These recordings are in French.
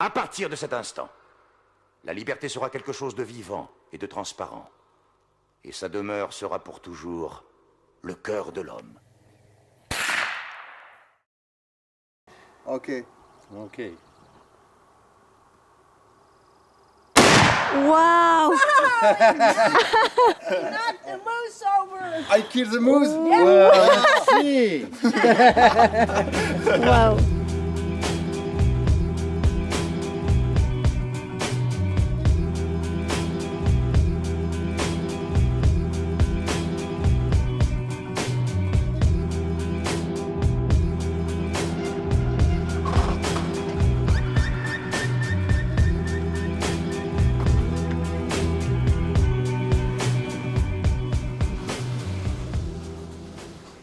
À partir de cet instant, la liberté sera quelque chose de vivant et de transparent. Et sa demeure sera pour toujours le cœur de l'homme. Ok. Ok. Wow! Knock the moose over! I kill the moose. See. Wow!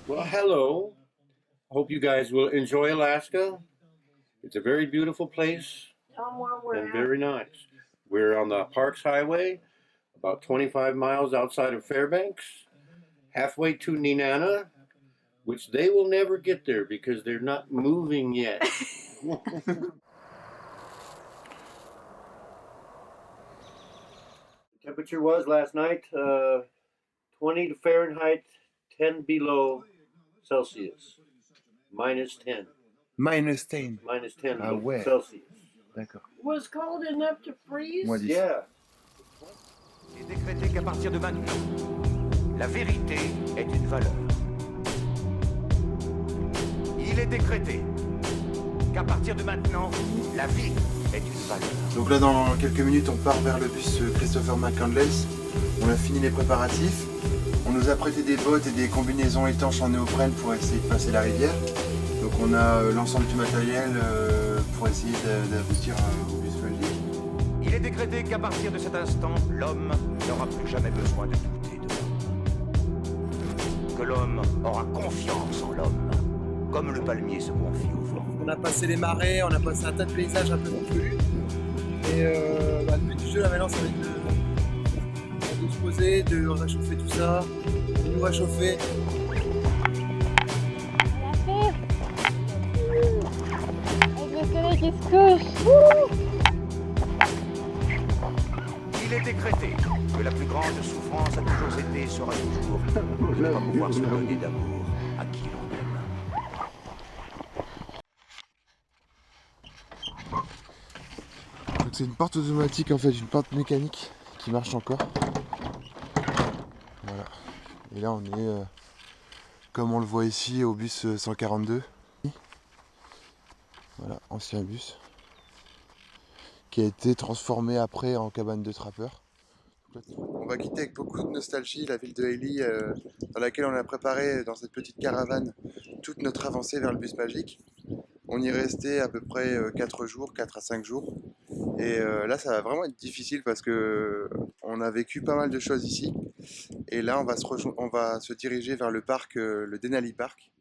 Well, hello. Hope you guys will enjoy Alaska. It's a very beautiful place Tell them where we're and at. very nice. We're on the Parks Highway, about 25 miles outside of Fairbanks, halfway to Nenana, which they will never get there because they're not moving yet. The temperature was last night 20 Fahrenheit, 10 below Celsius. Minus 10. Minus 10. Minus 10 Ah ouais. Celsius. D'accord. Was cold enough to freeze? Moi 10. Yeah. Il est décrété qu'à partir de maintenant, la vérité est une valeur. Il est décrété qu'à partir de maintenant, la vie est une valeur. Donc là, dans quelques minutes, on part vers le bus Christopher McCandless. On a fini les préparatifs. On nous a prêté des bottes et des combinaisons étanches en néoprène pour essayer de passer la rivière. Donc on a l'ensemble du matériel pour essayer d'aboutir au bus magique. Il est décrété qu'à partir de cet instant, l'homme n'aura plus jamais besoin de douter de l'homme. Que l'homme aura confiance en l'homme, comme le palmier se confie au vent. On a passé les marais, on a passé un tas de paysages un peu farfelus. Et le but du jeu là maintenant, ça va être de se poser, de réchauffer tout ça, de nous réchauffer. Avec le soleil qui se couche. Il est décrété que la plus grande souffrance a toujours été et sera toujours de ne pas pouvoir se donner d'amour à qui l'on aime. Donc c'est une porte automatique en fait, une porte mécanique qui marche encore. Voilà. Et là on est comme on le voit ici au bus 142. Voilà, ancien bus qui a été transformé après en cabane de trappeur. On va quitter avec beaucoup de nostalgie la ville de Hailey dans laquelle on a préparé dans cette petite caravane toute notre avancée vers le bus magique. On y restait à peu près 4 jours, 4 à 5 jours. Et là ça va vraiment être difficile parce que on a vécu pas mal de choses ici. Et là on va se diriger vers le parc, le Denali Park.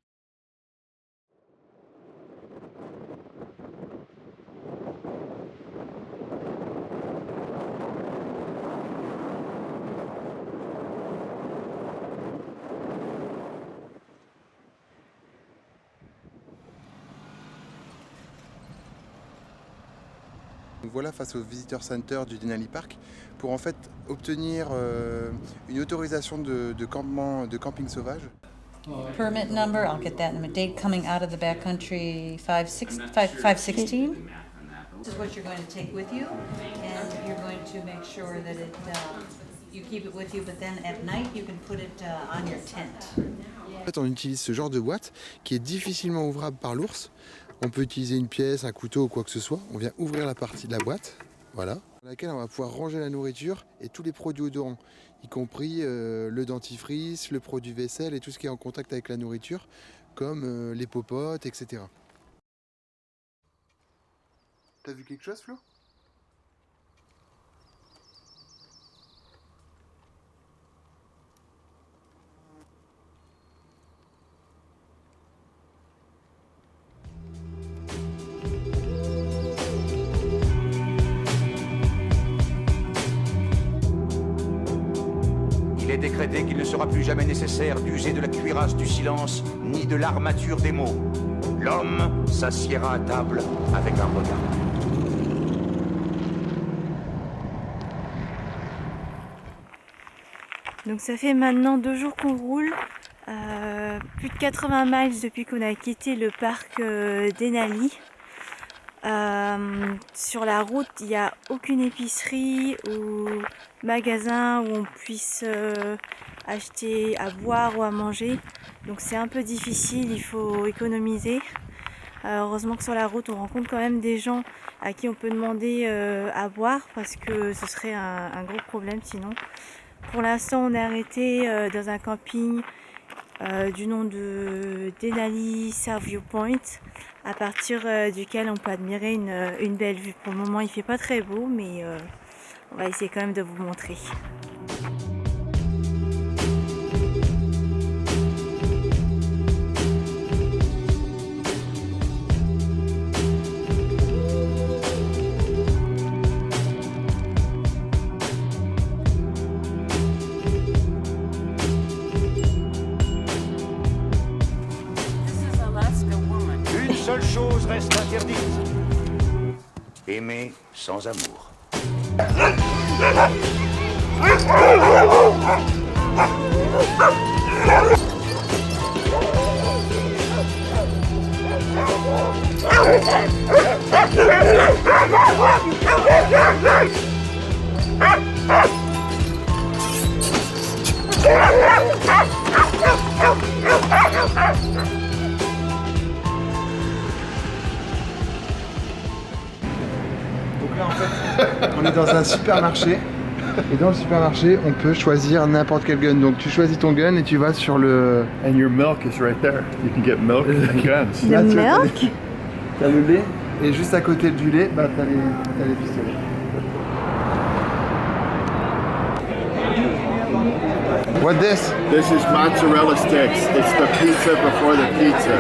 Donc voilà, face au Visitor Center du Denali Park, pour en fait obtenir une autorisation de camping sauvage. Permit number, I'll get that in a date coming out of the backcountry 516. This is what you're going to take with you, and you're going to make sure that you keep it with you, but then at night you can put it on your tent. En fait, on utilise ce genre de boîte qui est difficilement ouvrable par l'ours. On peut utiliser une pièce, un couteau ou quoi que ce soit. On vient ouvrir la partie de la boîte, voilà, dans laquelle on va pouvoir ranger la nourriture et tous les produits odorants, y compris le dentifrice, le produit vaisselle et tout ce qui est en contact avec la nourriture, comme les popotes, etc. T'as vu quelque chose, Flo ? Il est décrété qu'il ne sera plus jamais nécessaire d'user de la cuirasse du silence ni de l'armature des mots. L'homme s'assiera à table avec un regard. Donc ça fait maintenant 2 jours qu'on roule, plus de 80 miles depuis qu'on a quitté le parc Denali. Sur la route, il n'y a aucune épicerie ou magasin où on puisse acheter à boire ou à manger. Donc c'est un peu difficile, il faut économiser. Heureusement que sur la route, on rencontre quand même des gens à qui on peut demander à boire parce que ce serait un gros problème sinon. Pour l'instant, on est arrêté dans un camping du nom de Denali South Viewpoint, à partir duquel on peut admirer une belle vue. Pour le moment, il fait pas très beau, mais on va essayer quand même de vous montrer. Une seule chose reste interdite. Aimer sans amour. Donc là en fait, on est dans un supermarché. Et dans le supermarché, on peut choisir n'importe quel gun. Donc tu choisis ton gun et tu vas sur le... And your milk is right there. You can get milk and guns. Là, Le tu vois, milk? t'as le lait. Et juste à côté du lait, bah, t'as les pistolets. What this? This is mozzarella sticks. It's the pizza before the pizza.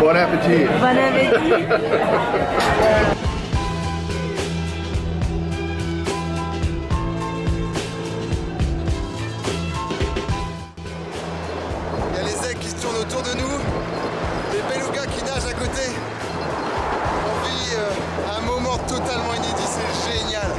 Bon appetit. Bon appétit. Il y a les aigles qui se tournent autour de nous, les belugas qui nagent à côté. On vit un moment totalement inédit, c'est génial.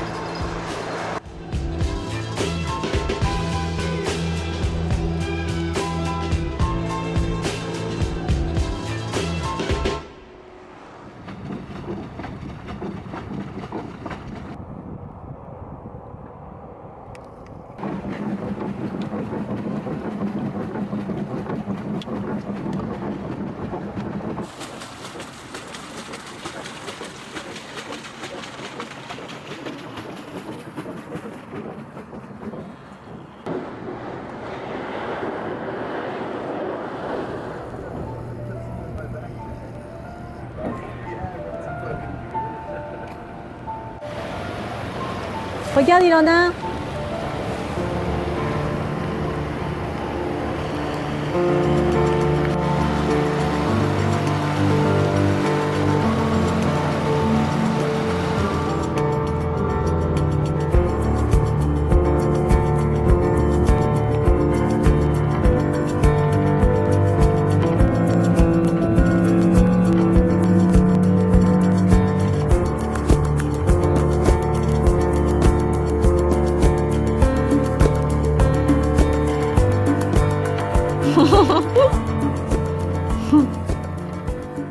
Regarde, il en a un.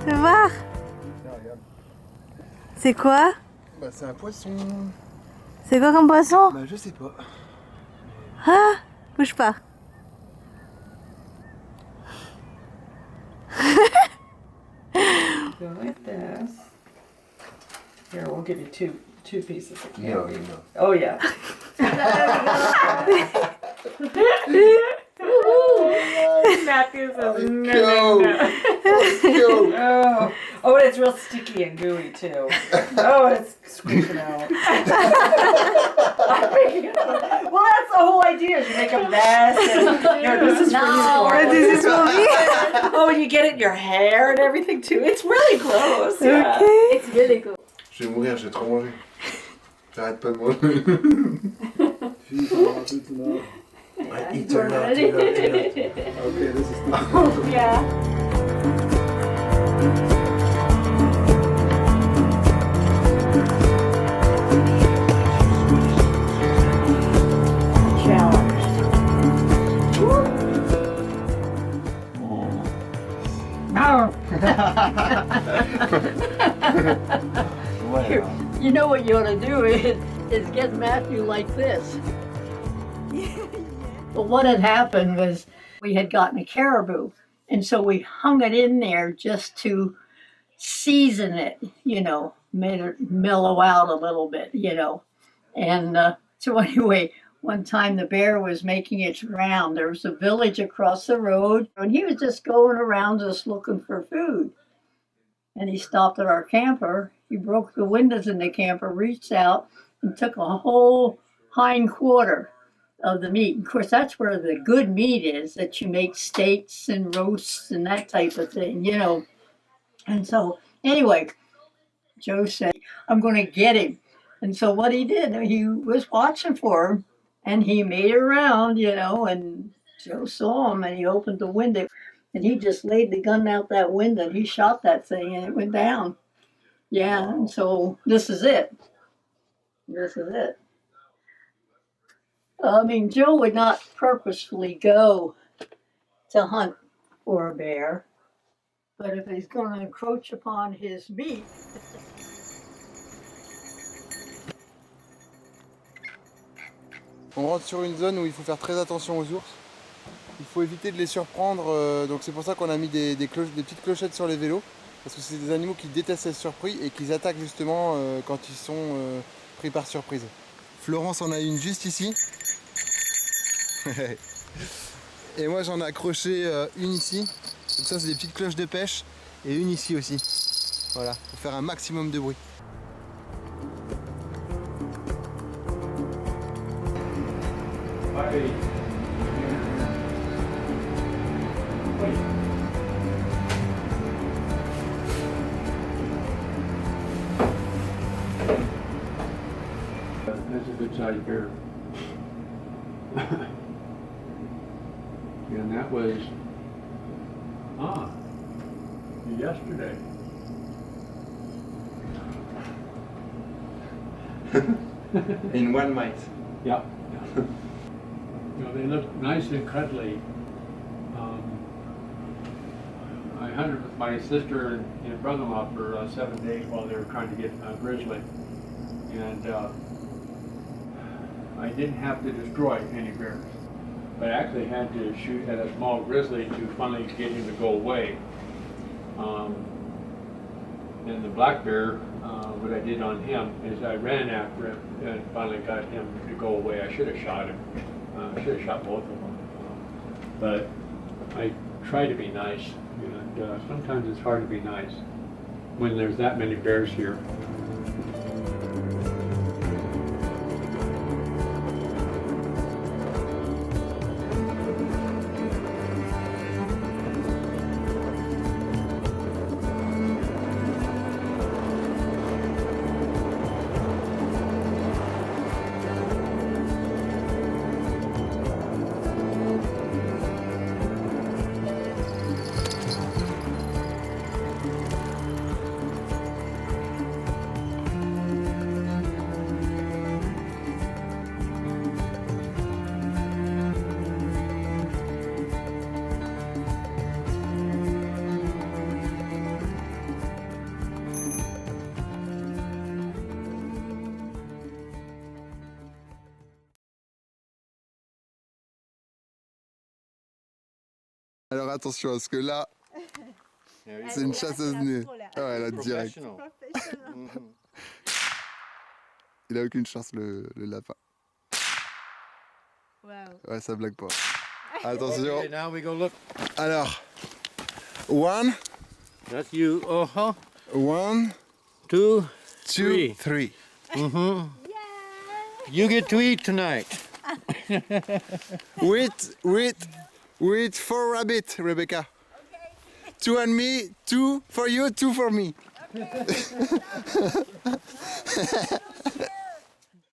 Fais voir. C'est quoi? Bah c'est un poisson. C'est quoi comme poisson? Bah je sais pas. Ah, bouge pas. Go like this. Here, we'll give you two pieces of candy. No, no. Oh yeah. Matthew says no, go. no, no. Oh, oh, and it's real sticky and gooey too. Oh, and it's squeezing out. Well, that's the whole idea. Is you make a mess. And, this is for you. This is for me. Oh, and you get it in your hair and everything too. It's really gross. Yeah. Okay. It's really good. Je vais mourir, j'ai trop mangé. J'arrête pas de manger. Eat or not, eat or not, eat or not. Okay, this is the Yeah. You know what you ought to do is get Matthew like this. But what had happened was we had gotten a caribou, and so we hung it in there just to season it, made it mellow out a little bit, And so anyway, one time the bear was making its round. There was a village across the road, and he was just going around just looking for food. And he stopped at our camper. He broke the windows in the camper, reached out, and took a whole hind quarter of the meat. Of course, that's where the good meat is, that you make steaks and roasts and that type of thing, And so, anyway, Joe said, I'm going to get him. And so what he did, he was watching for him, and he made it around, and Joe saw him, and he opened the window, and he just laid the gun out that window, and he shot that thing, and it went down. Yeah, and so this is it. This is it. Joe would not purposefully go to hunt for a bear, but if he's going to encroach upon his meat. On rentre sur une zone où il faut faire très attention aux ours. Il faut éviter de les surprendre, donc c'est pour ça qu'on a mis des petites clochettes sur les vélos, parce que c'est des animaux qui détestent être surpris et qui attaquent justement quand ils sont pris par surprise. Florence en a une juste ici. Et moi j'en ai accroché une ici. Donc ça c'est des petites cloches de pêche, et une ici aussi. Voilà, pour faire un maximum de bruit. That's a good sized bear. And that was yesterday. In one night. Yeah. They look nice and cuddly. I hunted with my sister and brother-in-law for 7 days while they were trying to get a grizzly. And I didn't have to destroy any bears, but I actually had to shoot at a small grizzly to finally get him to go away. And the black bear, what I did on him is I ran after him and finally got him to go away. I should have shot him. I should have shot both of them. But I try to be nice, and sometimes it's hard to be nice when there's that many bears here. Alors attention, parce que là, c'est une chasseuse nue. Ah ouais, là, direct. Il a aucune chance, le lapin. Ouais, ça blague pas. Attention. Okay, now we go look. Alors, one. That's you. Uh-huh. 1, 2, 2, 3. Mm-hmm. You get to eat tonight. Wait 4 rabbits, Rebecca. Okay. 2 on me, 2 for you, 2 for me. Okay.